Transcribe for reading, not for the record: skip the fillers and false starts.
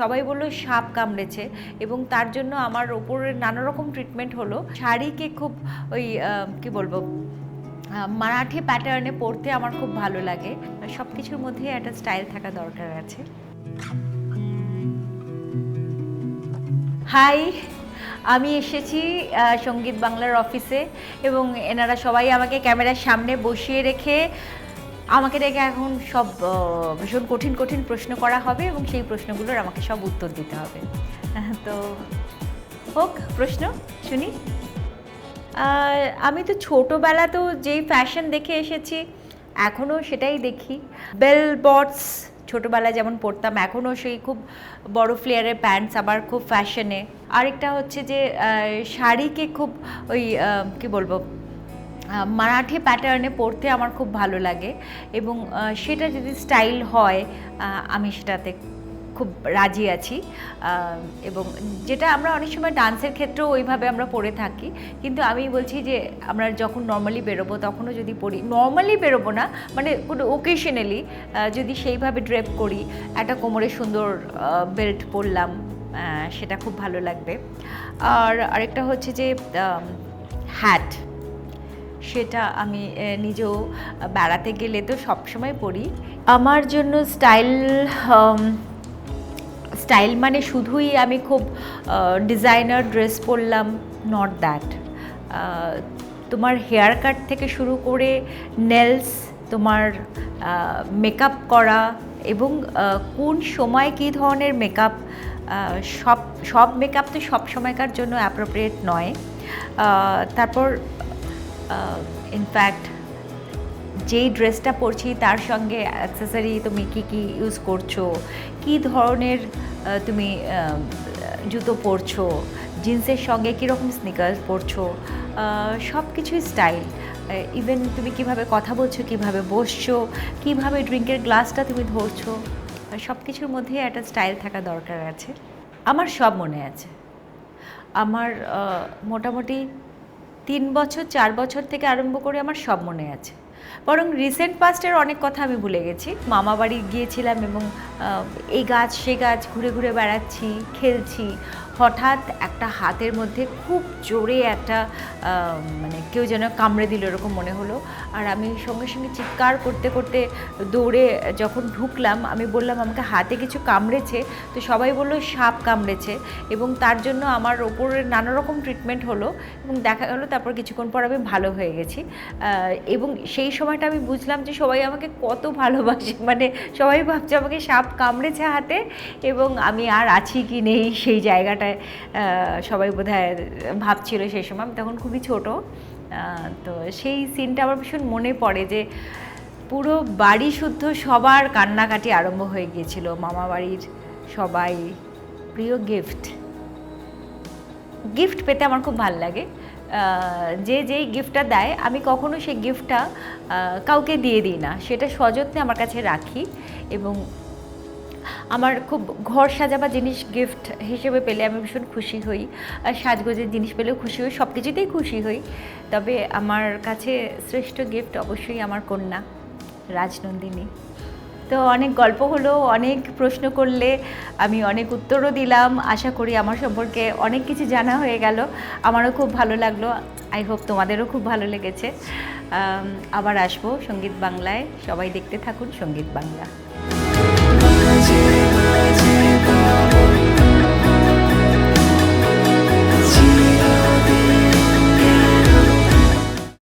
সবাই বলল সাপ কামড়েছে এবং তার জন্য আমার ওপরে নানা রকম ট্রিটমেন্ট হলো। শাড়িকে খুব ওই কি বলবো মারাঠি প্যাটার্নে পরতে আমার খুব ভালো লাগে। সব কিছুর মধ্যে একটা স্টাইল থাকা দরকার আছে। হাই, আমি এসেছি সঙ্গীত বাংলার অফিসে এবং এনারা সবাই আমাকে ক্যামেরার সামনে বসিয়ে রেখে আমাকে দেখে এখন সব ভীষণ কঠিন কঠিন প্রশ্ন করা হবে এবং সেই প্রশ্নগুলোর আমাকে সব উত্তর দিতে হবে। তো হোক প্রশ্ন, শুনি। আমি তো ছোটোবেলাতেও যেই ফ্যাশন দেখে এসেছি এখনও সেটাই দেখি। বেল বটস ছোটোবেলায় যেমন পরতাম, এখনও সেই খুব বড় ফ্লেয়ারের প্যান্টস আবার খুব ফ্যাশনে। আরেকটা হচ্ছে যে শাড়িকে খুব ওই কি বলবো মারাঠি প্যাটার্নে পরতে আমার খুব ভালো লাগে এবং সেটা যদি স্টাইল হয় আমি সেটাতে খুব রাজি আছি। এবং যেটা আমরা অনেক সময় ডান্সের ক্ষেত্রেও ওইভাবে আমরা পরে থাকি, কিন্তু আমি বলছি যে আমরা যখন নর্মালি বেরোবো তখনও যদি পরি, নর্মালি বেরোবো না মানে কোনো ওকেশনালি যদি সেইভাবে ড্রেপ করি, একটা কোমরে সুন্দর বেল্ট পরলাম, সেটা খুব ভালো লাগবে। আর আরেকটা হচ্ছে যে হ্যাট, সেটা আমি নিজেও বেড়াতে গেলে তো সবসময় পরি। আমার জন্য স্টাইল মানে শুধুই আমি খুব ডিজাইনার ড্রেস পরলাম, নট দ্যাট। তোমার হেয়ার কাট থেকে শুরু করে নেলস, তোমার মেকআপ করা এবং কোন সময় কী ধরনের মেকআপ, সব মেকআপ তো সব সময়কার জন্য অ্যাপ্রোপ্রিয়েট নয়। তারপর ইনফ্যাক্ট যেই ড্রেসটা পরছি তার সঙ্গে অ্যাক্সেসরি তুমি কী কী ইউজ করছো, কী ধরনের তুমি জুতো পরছো, জিন্সের সঙ্গে কীরকম স্নিকার্স পরছো, সব কিছুই স্টাইল। ইভেন তুমি কিভাবে কথা বলছো, কিভাবে বসছো, কিভাবে ড্রিঙ্কের গ্লাসটা তুমি ধরছো, সব কিছুর মধ্যে একটা স্টাইল থাকা দরকার আছে। আমার সব মনে আছে। আমার মোটামুটি 3 বছর 4 বছর থেকে আরম্ভ করে আমার সব মনে আছে। বরং রিসেন্ট পাস্টের অনেক কথা আমি ভুলে গেছি। মামা বাড়ি গিয়েছিলাম এবং এই গাছ সে গাছ ঘুরে ঘুরে বেড়াচ্ছি, খেলছি। হঠাৎ একটা হাতের মধ্যে খুব জোরে একটা মানে কেউ যেন কামড়ে দিল এরকম মনে হলো। আর আমি সঙ্গে সঙ্গে চিৎকার করতে করতে দৌড়ে যখন ঢুকলাম, আমি বললাম আমাকে হাতে কিছু কামড়েছে। তো সবাই বললো সাপ কামড়েছে এবং তার জন্য আমার ওপরে নানা রকম ট্রিটমেন্ট হলো এবং দেখা গেলো তারপর কিছুক্ষণ পর আমি ভালো হয়ে গেছি। এবং সেই সময়টা আমি বুঝলাম যে সবাই আমাকে কত ভালোবাসে, মানে সবাই ভাবছে আমাকে সাপ কামড়েছে হাতে এবং আমি আর আছি কি নেই সেই জায়গাটায় সবাই বোধহয় ভাবছিল সেই সময়। আমি তখন খুবই ছোট। তো সেই সিনটা আমার ভীষণ মনে পড়ে যে পুরো বাড়ি শুদ্ধ সবার কান্নাকাটি আরম্ভ হয়ে গিয়েছিল। মামা বাড়ির সবাই প্রিয় গিফট পেতে আমার খুব ভালো লাগে। যেই গিফটটা দেয় আমি কখনো সেই গিফটটা কাউকে দিয়ে দিই না, সেটা সযত্নে আমার কাছে রাখি। এবং আমার খুব ঘর সাজাবা জিনিস গিফট হিসেবে পেলে আমি ভীষণ খুশি হই, সাজগোজের জিনিস পেলেও খুশি হই, সব কিছুতেই খুশি হই। তবে আমার কাছে শ্রেষ্ঠ গিফট অবশ্যই আমার কন্যা রাজনন্দিনী। তো অনেক গল্প হলো, অনেক প্রশ্ন করলে আমি অনেক উত্তরও দিলাম। আশা করি আমার সম্পর্কে অনেক কিছু জানা হয়ে গেল। আমারও খুব ভালো লাগলো। আই হোপ তোমাদেরও খুব ভালো লেগেছে। আবার আসবো সঙ্গীত বাংলায়। সবাই দেখতে থাকুন সঙ্গীত বাংলা।